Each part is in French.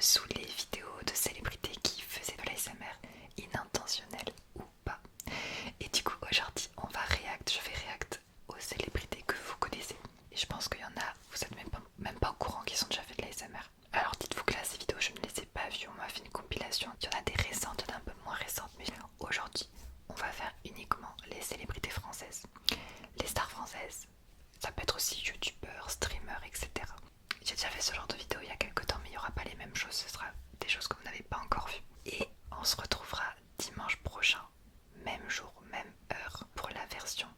sous les vidéos de célébrités qui faisaient de l'ASMR, inintentionnel ou pas. Et du coup aujourd'hui je vais react aux célébrités que vous connaissez. Et je pense qu'il y en a, vous êtes même pas au courant qu'ils ont déjà fait de l'ASMR. Alors dites-vous que là ces vidéos je ne les ai pas vues, on m'a fait une compilation. Il y en a des récentes, il y en a un peu moins récentes, mais aujourd'hui on va faire uniquement les célébrités françaises. Les stars françaises, ça peut être aussi youtubeurs, streamers, etc. J'ai déjà fait ce genre de vidéo il y a quelques temps, mais il n'y aura pas les mêmes choses, ce sera des choses que vous n'avez pas encore vues. Et on se retrouvera dimanche prochain, même jour, même heure, pour la version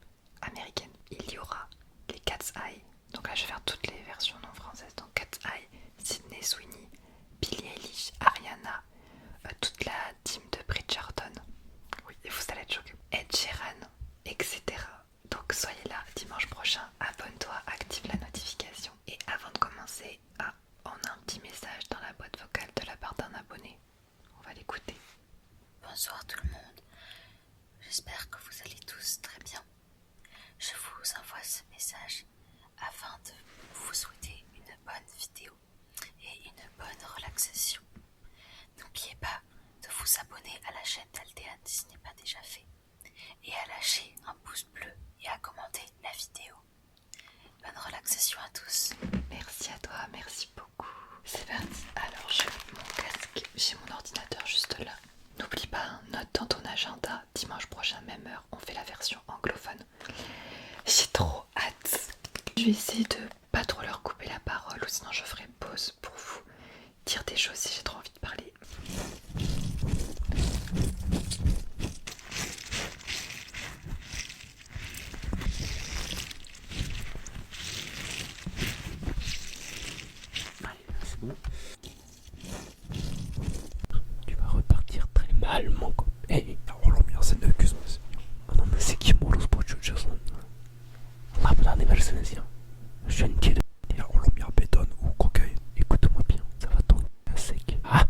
américaine. Il y aura les Cat's Eye, donc là je vais faire toutes les versions non françaises, donc Cat's Eye, Sydney Sweeney, Billie Eilish, Ariana, toute la team de Bridgerton, oui, vous allez être choqués, Ed Sheeran, etc. Donc soyez là dimanche prochain, abonne-toi, active la notification. Et avant de commencer, on a un petit message dans la boîte vocale de la part d'un abonné. On va l'écouter. Bonsoir tout le monde, j'espère que vous allez tous très bien. Je vous envoie ce message afin de vous souhaiter une bonne vidéo et une bonne relaxation. N'oubliez pas de vous abonner à la chaîne d'Aldéane si ce n'est pas déjà fait et à lâcher un pouce bleu et à commenter la vidéo. Bonne relaxation à tous. Merci à toi, merci beaucoup. C'est parti. Alors je mets mon casque, j'ai mon ordinateur juste là. N'oublie pas, note dans ton agenda, dimanche prochain, même heure, on fait la version anglophone. J'ai trop hâte. Je vais essayer de pas trop leur couper la parole, ou sinon je ferai pause pour vous dire des choses si j'ai trop envie de parler. Allez, c'est bon. Tu vas repartir très mal, mon copain. Hey, oğlum sen öküz müsün? Ananı sikeyim orospu çocuğusun. Allah belanı verseniz ya. Je ne kid. Ya oğlum ya béton ou cocaïne. Écoute-moi bien, ça va ton sec. Ah,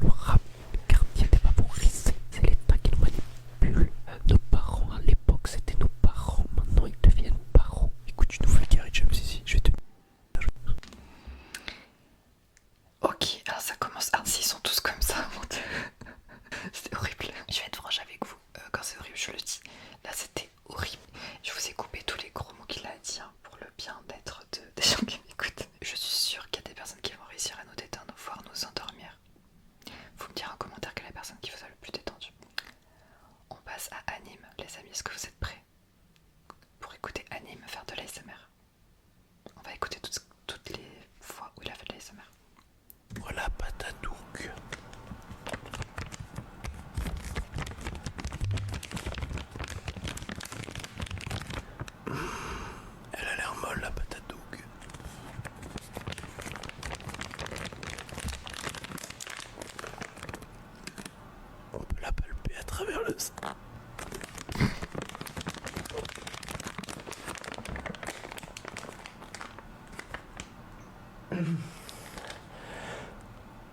le rap, quartier t'es pas pour risser. C'est l'État qui nous manipule. Nos parents à l'époque c'était nos parents. Maintenant ils deviennent parents. Écoute, tu nous vulgarises ici. Je vais te... Ok, alors ça commence. Ah, s'ils sont tous comme ça, mon dieu. C'est horrible. Je vais être franche avec vous. Quand c'est horrible, je le dis. Là, c'était horrible. Je vous ai coupé tous les gros mots qu'il a dit pour le bien-être des gens qui m'écoutent. Je suis sûre qu'il y a des personnes qui vont réussir à nous détendre, voire nous endormir. Vous me direz en commentaire quelle est la personne qui vous a le plus détendu. On passe à Anime, les amis. Est-ce que vous êtes prêts pour écouter Anime faire de l'ASMR? On va écouter toutes les fois où il a fait de l'ASMR. Voilà Patadouk. Elle a l'air molle la Patadouk. On peut la palper à travers le sein.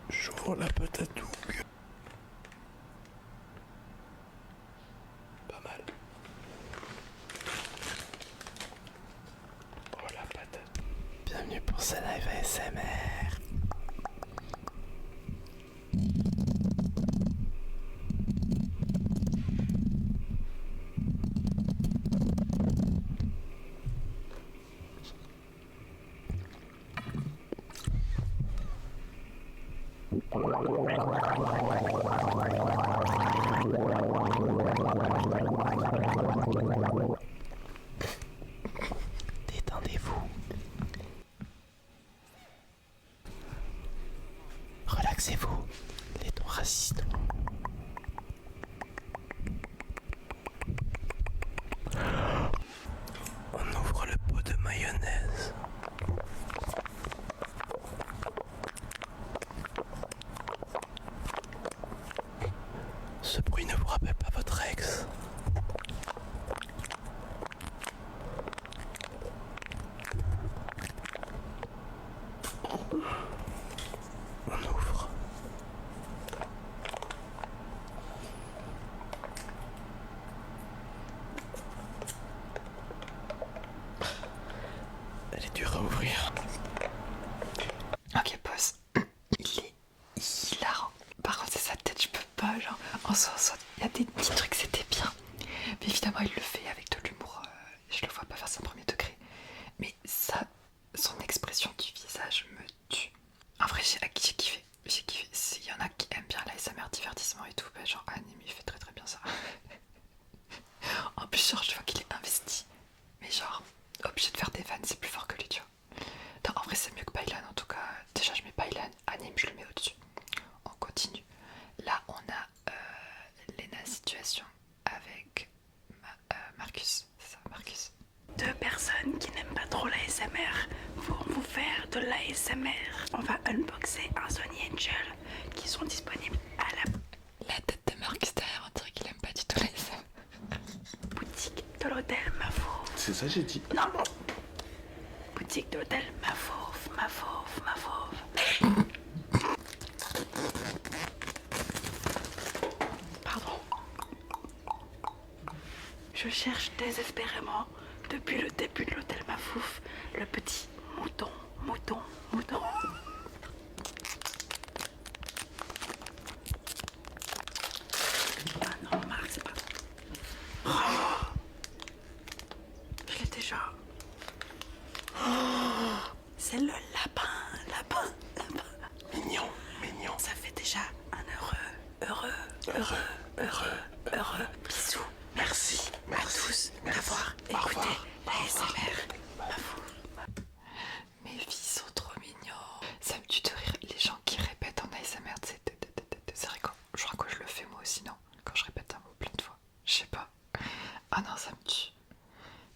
J'ouvre la Patadouk. Pas mal. Oh la patate. Bienvenue pour ce live ASMR. Détendez-vous. Relaxez-vous. Les tons racistes. On ouvre le pot de mayonnaise. Ce bruit ne vous rappelle pas votre ex? On ouvre. Elle est dure à ouvrir. Ok, pause. Il est de l'ASMR. On va unboxer un Sony Angel qui sont disponibles à La tête de Marc derrière, on dirait qu'il aime pas du tout l'ASMR. boutique de l'hôtel Ma Fauve. C'est ça j'ai dit. Non, bon. Boutique de l'hôtel Ma Fauve, Ma Fauve, Ma Fauve. Pardon. Je cherche désespérément, depuis le début de l'hôtel Ma Fauve, le petit mouton. Ah non, Marc, c'est pas... Oh, je l'ai déjà. Oh, c'est le lapin. Mignon. Ça fait déjà un heureux bisou. Merci à tous d'avoir écouté l'ASMR. Mes filles sont trop mignons. Ça me tue de rire. Les gens qui répètent en ASMR, c'est vrai, je crois que je le fais moi aussi, non? Quand je répète un mot plein de fois. Je sais pas. Ah non, ça me tue.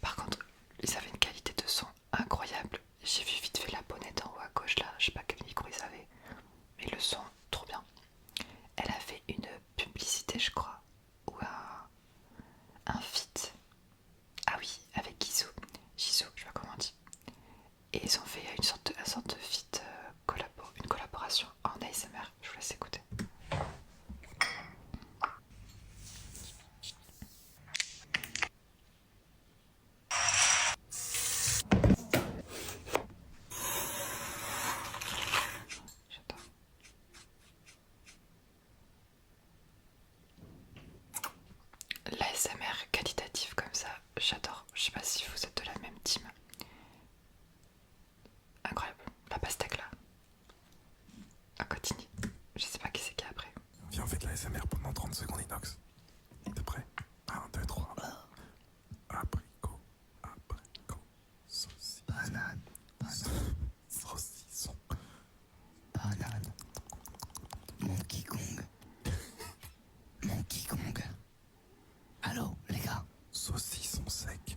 Par contre, ils avaient une qualité de son incroyable. J'ai vu vite fait la bonnette en haut à gauche là. Je sais pas quel micro ils avaient. Mais le son, trop bien. Elle a fait une publicité, je crois. Ou un feat. Ah oui, avec Jisoo, je sais pas comment on dit. Et ils ont fait une sorte de feat, une collaboration en ASMR. Je vous laisse écouter. J'adore. L'ASMR qualitatif comme ça, j'adore. Je sais pas si vous êtes de la même team. Incroyable. La pastèque là. À continue. Je sais pas qui c'est qui est après. Viens, on fait de la SMR pendant 30 secondes, Inox. T'es prêt? 1, 2, 3. Abricot, saucisson. Banane. Saucisson. Banane. Monkey Kong. Allô, les gars. Saucisson sec.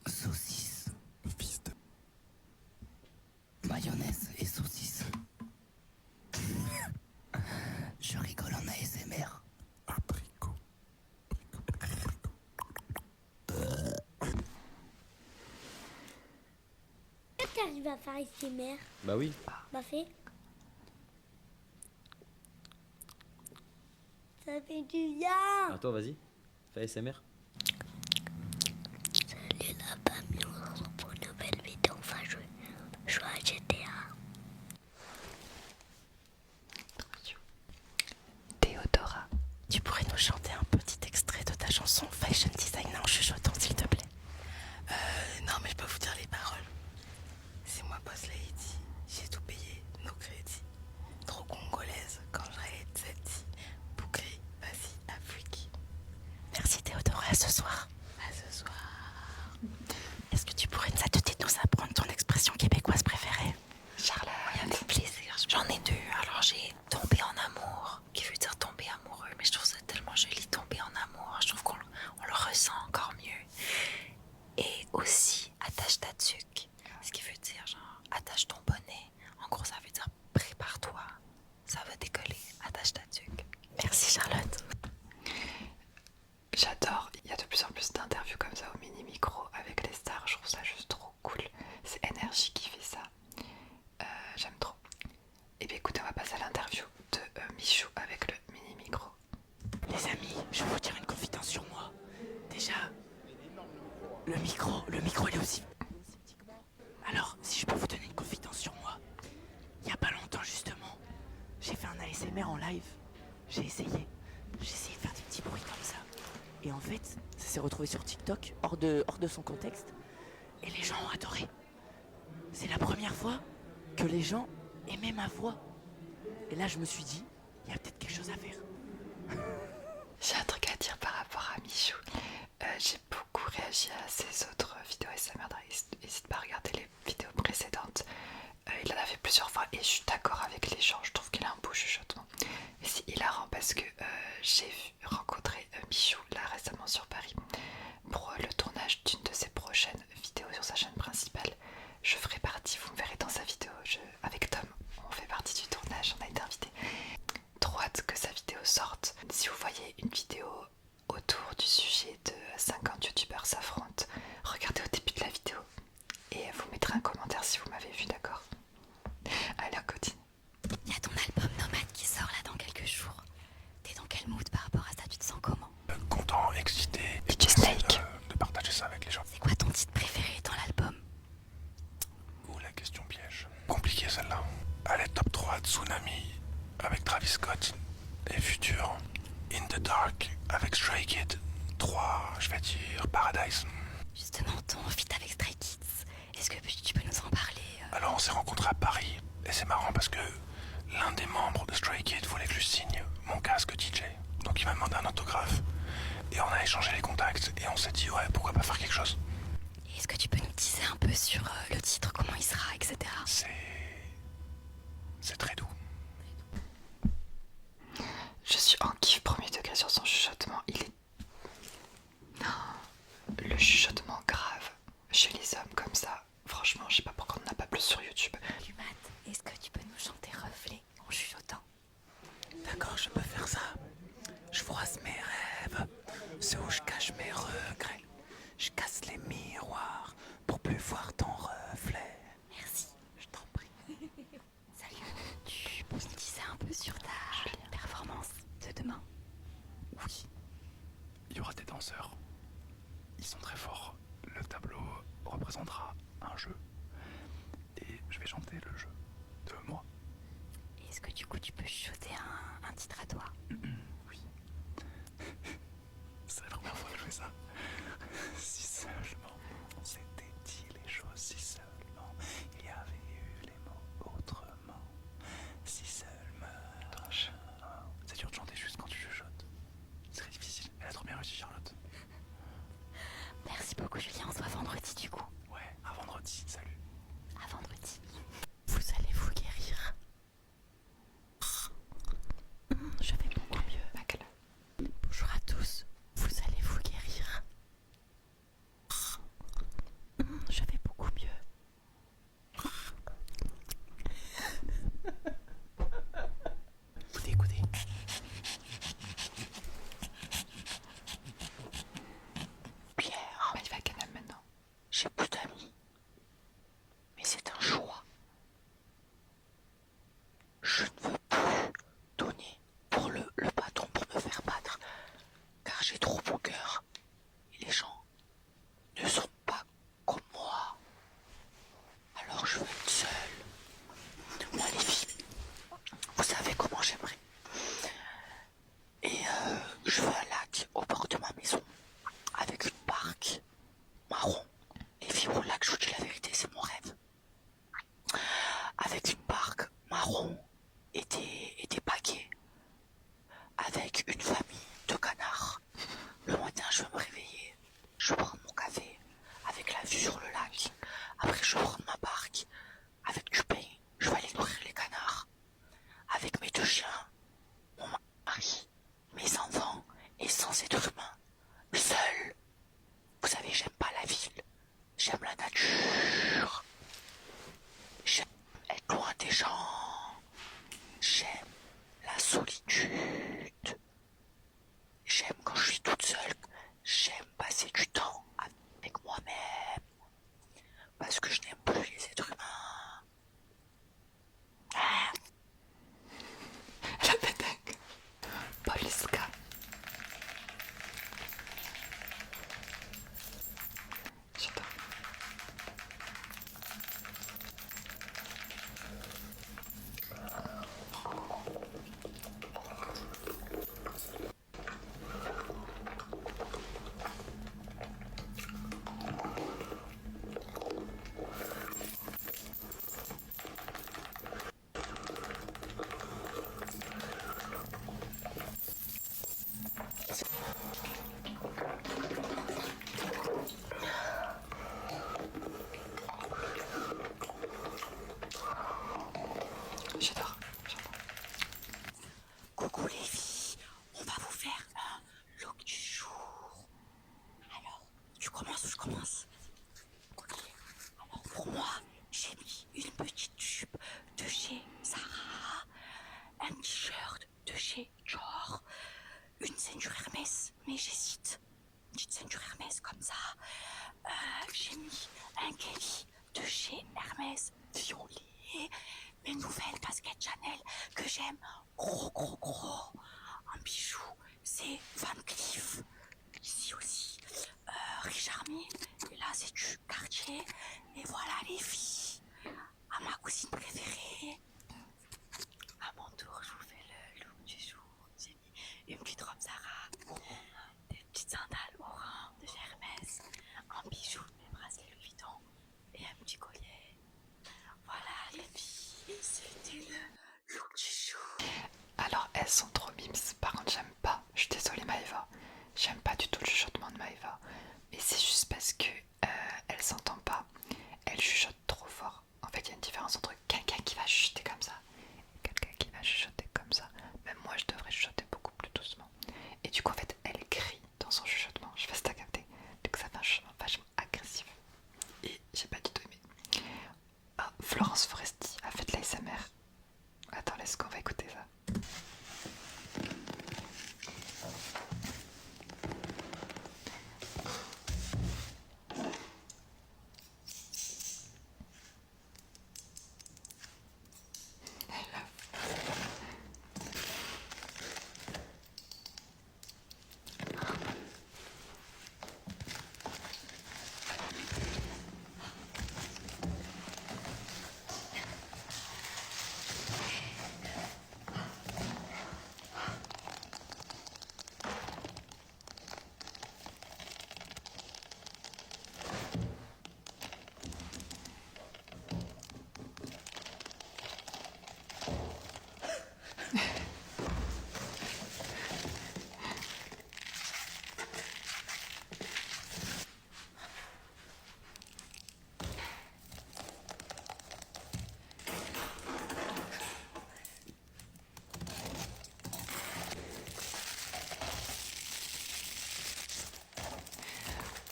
Saucisse, Fils de... mayonnaise et saucisse. Je rigole en ASMR. Abricot. Est-ce que t'arrives à faire ASMR? Bah oui. Bah fais. Ça fait du bien. Attends, vas-y. Fais ASMR. Les lapins miaulent pour une nouvelle vidéo. Enfin, je joue à GTA. Théodora. Tu pourrais nous chanter un petit extrait de ta chanson Fashion Design en chuchotant, s'il te plaît? Non, mais je peux vous dire les paroles. C'est moi, Boss Lady. J'ai tout payé, nos crédits. Trop congolaise quand j'arrête cette bouclée, vas-y, Afrique. Merci Théodora, à ce soir. À ce soir. Est-ce que tu pourrais nous apprendre ton expression québécoise préférée? Charlotte. Avec plaisir. J'en ai deux. Alors j'ai tombé en amour, qui veut dire tomber amoureux, mais je trouve ça tellement joli, tomber en amour. Je trouve qu'on le ressent encore mieux. Et aussi attache ta tuque, ce qui veut dire genre attache ton bonnet. En gros, ça veut dire prépare-toi, ça va décoller. Attache ta tuque. Merci Charlotte. J'adore. Il y a de plus en plus d'interviews comme ça au mini-micro avec les stars. Je trouve ça juste trop cool. C'est Énergie qui fait ça. J'aime trop. Et bien écoutez, on va passer à l'interview de Michou avec le mini-micro. Les amis, je vais vous dire une confidence sur moi. Déjà, le micro il est aussi petit que moi. Alors, si je peux vous donner une confidence sur moi, il y a pas longtemps justement, j'ai fait un ASMR en live. J'ai essayé de faire des petits bruits comme ça. Et en fait, ça s'est retrouvé sur TikTok, hors de son contexte. Et les gens ont adoré. C'est la première fois que les gens aimaient ma voix. Et là, je me suis dit, il y a peut-être quelque chose à faire. J'ai un truc à dire par rapport à Michou. J'ai beaucoup réagi à ses autres vidéos SMR. N'hésite pas à regarder les vidéos précédentes. Il en a fait plusieurs fois et je suis d'accord avec les gens. Je trouve qu'il a un beau chuchotement. Mais c'est hilarant parce que j'ai rencontré Michou là récemment sur Paris pour le tournage d'une de ses prochaines vidéos sur sa chaîne principale. Je ferai partie, vous me verrez si vous voyez une vidéo autour du sujet de 50 youtubeurs s'affrontent, regardez au début de la vidéo et vous mettrez un commentaire si vous m'avez vu, d'accord? Allez, on continue. Il y a ton album Nomade qui sort là dans quelques jours. T'es dans quel mood par rapport à ça? Tu te sens comment? Content, excité, et DJ Snake. de partager ça avec les gens. C'est quoi ton titre préféré dans l'album? Ouh, la question piège. Compliquée celle-là. Allez, top 3, Tsunami avec Travis Scott et Future. In the Dark avec Stray Kids. 3, je vais dire Paradise. Justement, ton feat avec Stray Kids, est-ce que tu peux nous en parler? Alors on s'est rencontrés à Paris et c'est marrant parce que l'un des membres de Stray Kids voulait que je signe mon casque DJ. Donc il m'a demandé un autographe et on a échangé les contacts et on s'est dit ouais, pourquoi pas faire quelque chose. Est-ce que tu peux nous teaser un peu sur le titre, comment il sera, etc. C'est très doux. Je suis en kiff premier degré sur son chuchotement. Il est... Le chuchotement grave chez les hommes comme ça. Franchement, je sais pas pourquoi on n'en a pas plus sur YouTube. Lumat, est-ce que tu peux nous chanter Reflet en chuchotant? D'accord, je peux faire ça. Je froisse mes rêves, ceux où je cache mes regrets. Je casse les miroirs pour plus voir ton reflet. Merci. Je t'en prie. Salut. Tu peux nous teaser un peu sur ta performance de demain? Oui. Il y aura des danseurs. Ils sont très forts. Le tableau représentera un jeu. Et je vais chanter le jeu de moi. Est-ce que du coup tu peux chuchoter un titre à toi? Oui. C'est la première fois que je fais ça. Si seulement on s'était dit les choses, si seulement il y avait eu les mots autrement. Si seulement... C'est dur de chanter juste quand tu chuchotes. C'est très difficile. Elle a trop bien réussi, Charlotte. Merci beaucoup Julien, on se voit vendredi du coup. Ouais, à vendredi, salut. À vendredi. Vous allez vous guérir. Je vais beaucoup mieux. Bonjour à tous. Vous allez vous guérir. Je vais beaucoup mieux. Écoutez, écoutez. Pierre, Bah, il va à Canal maintenant. j'ai plus d'amis. Mais c'est un choix. Je ne veux plus donner pour le bâton pour me faire battre. Car j'ai trop mon cœur. Et les gens ne sont pas comme moi. Alors je veux être seule. Moi les filles, vous savez comment j'aimerais. Et je veux un lac au bord de ma maison. Avec une barque marron. Les filles au lac, je vous dis la vérité, c'est mon rêve. Avec une barque marron et des paquets. Avec une famille de canards. Le matin, je vais me réveiller. Je vais prendre mon café avec la vue sur le lac. Après, je vais prendre ma barque avec du pain. Je vais aller nourrir les canards. Avec mes 2 chiens, mon mari, mes enfants et sans être humain. Seul. Vous savez, j'aime pas la ville. J'aime la nature. J'aime être loin des gens. J'aime la solitude. J'aime quand je suis toute seule. J'aime passer du temps avec moi-même. Parce que je n'aime plus les êtres humains. Ah. La pétanque. Polska. J'adore. J'adore. Coucou les filles, on va vous faire un look du jour. Alors, tu commences ou je commence? Ok. Alors pour moi, j'ai mis une petite jupe de chez Zara, un t-shirt de chez Dior, une Hermès, violet, mes nouvelles casquettes Chanel que j'aime gros. Un bijou, c'est Van Cleef. Ici aussi, Richard Mille. Et là, c'est du Cartier. Et voilà les filles. À ma cousine préférée. À mon tour, je vous fais le look du jour. J'ai mis une petite robe Zara, des petites sandales orange de chez Hermès, un bijou, mes bracelets Louis Vuitton et un petit collier. Voilà les filles, c'était le look du jour. Alors elles sont trop mimes, par contre j'aime pas, je suis désolée Maëva, j'aime pas du tout le chuchotement de Maëva, mais c'est juste parce que elle s'entend pas, elle chuchote trop fort. En fait il y a une différence entre quelqu'un qui va chuchoter comme ça et quelqu'un qui va chuchoter comme ça. Même moi je devrais chuchoter beaucoup plus doucement. Et du coup en fait elle crie dans son chuchotement, je sais pas si t'as capté, donc ça fait un chuchotement vachement agressif. Et j'ai pas du tout aimé. Ah, Florence Foresti a fait de l'ASMR. Attends, laisse qu'on va écouter ça.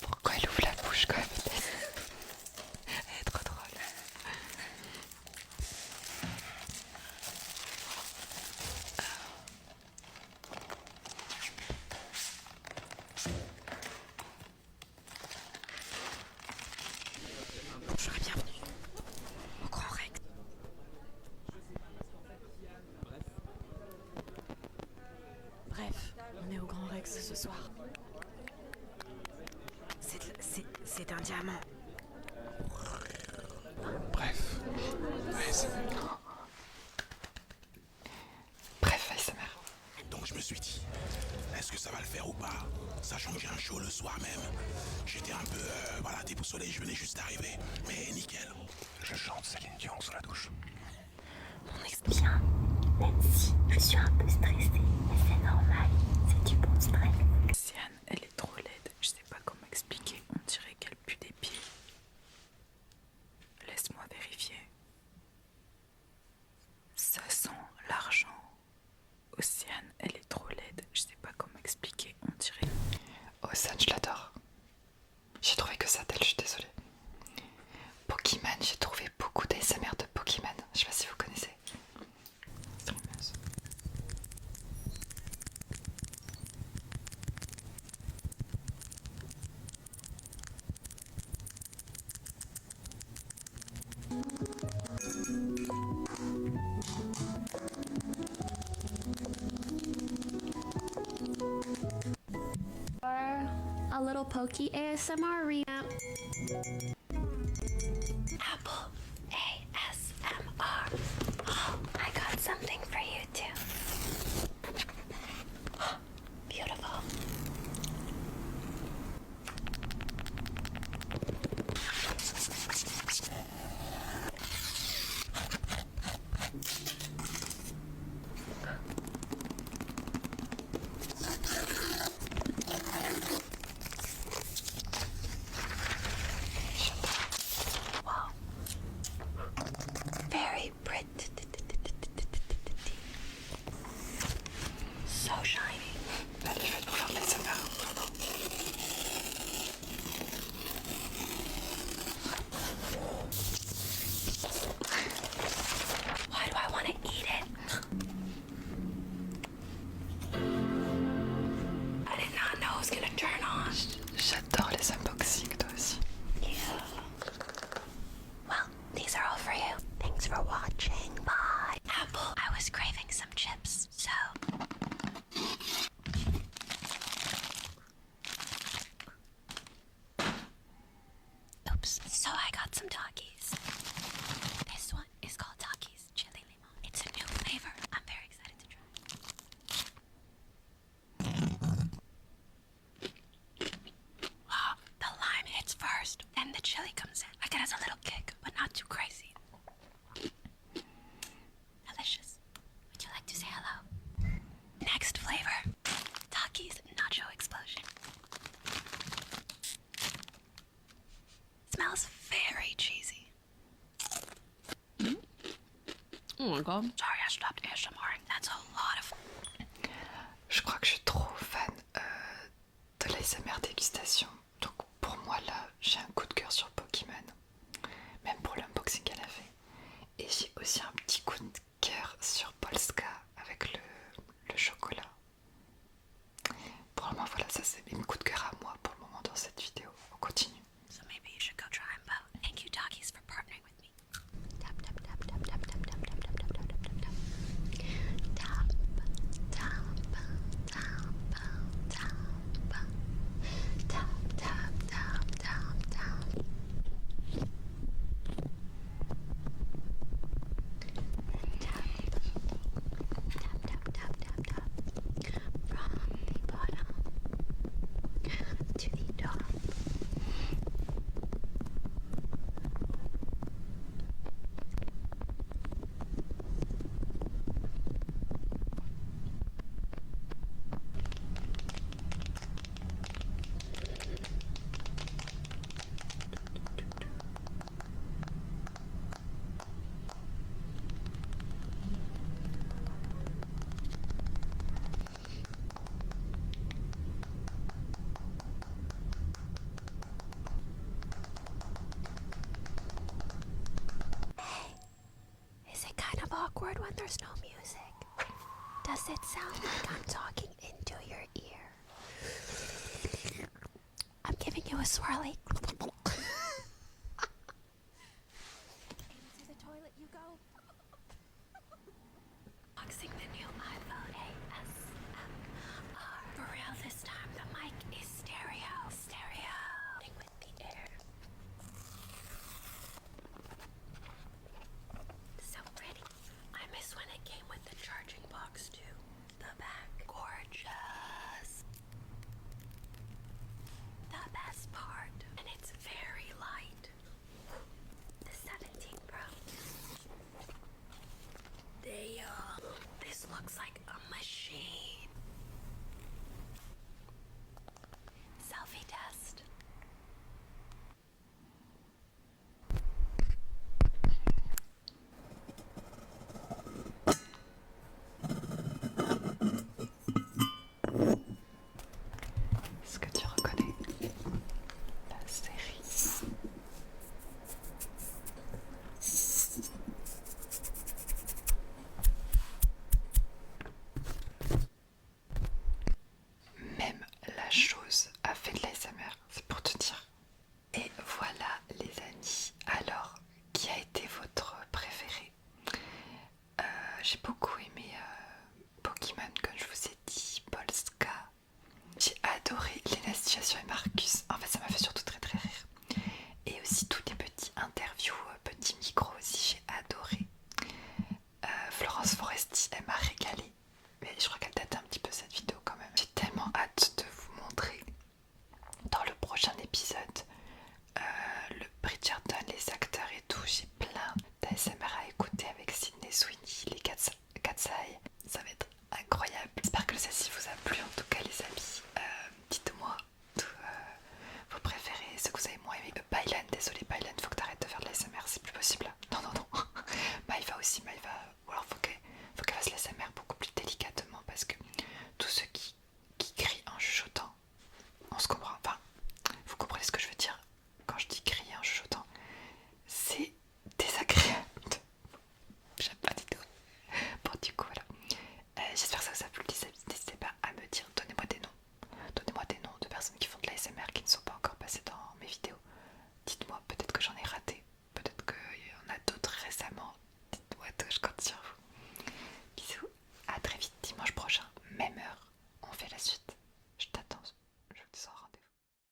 Pourquoi elle ouvre la bouche quand même? Elle est trop drôle. Bonjour et bienvenue au Grand Rex. Bref, on est au Grand Rex ce soir. C'est un diamant. Bref. Bref, ASMR. Donc je me suis dit, est-ce que ça va le faire ou pas? Sachant que j'ai un show le soir même. J'étais un peu, déboussolé, je venais juste d'arriver. Mais nickel. Je chante Céline Dion sous la douche. On explique bien, même si je suis un peu stressée, mais c'est normal, c'est du bon stress. Siane, elle est trop laide, je sais pas comment expliquer, on dirait qu'elle pue des pieds. Laisse-moi vérifier. Ça sent l'argent. Océane, elle est trop laide, je sais pas comment expliquer, on dirait. Océane, je l'adore. J'ai trouvé que ça d'elle, je suis désolée. Pokémon, j'ai trouvé beaucoup d'ASMR de Pokémon. Je sais pas si vous connaissez. Streameuse. A little pokey ASMR revamp. Apple ASMR. Oh, I got something for you too. Beautiful. for watching. Bye. Apple, I was craving some chips, so... Oops. So I got some Takis. This one is called Takis Chili Limon. It's a new flavor. I'm very excited to try. Wow, the lime hits first, then the chili comes in. Like it has a little kick, but not too crazy. Delicious. Would you like to say hello? Next flavor. Takis Nacho Explosion. Smells very cheesy. Oh my god. Sorry, I stopped ASMRing. That's a lot of... Je crois que je suis trop fan de l'ASMR dégustation. Donc pour moi là, j'ai un coup de cœur sur Pokémon. Même pour l'unboxing qu'elle a fait. Et j'ai aussi un petit coup de cœur sur Polska avec le chocolat. Pour le moment voilà, ça c'est mes coups de cœur à moi pour le moment dans cette vidéo. On continue. So maybe you should go try them both. Thank you, Takis, for partnering with me. Tap, tap, tap, tap, tap, tap, tap, tap, tap, tap, tap, tap, tap, tap. Tap, tap, tap, tap, tap. Tap, tap, tap, tap, tap. Tap, tap, tap, tap, tap. From the bottom to the top. Is it kind of awkward when there's no music? Does it sound like I'm talking into your ear? I'm giving you a swirly. Into the toilet you go. Boxing the new iPhone ASMR. For real this time, the mic is stereo. With the air. So pretty. I miss when it came with the charging box too. The back. Gorgeous. The best part. And it's very light. The 17 Pro. Damn. This looks like a machine. Selfie test. Est-ce que tu reconnais la série? Même la chose a fait de l'ASMR, c'est pour te dire. Et voilà les amis, alors qui a été votre préféré? J'ai beaucoup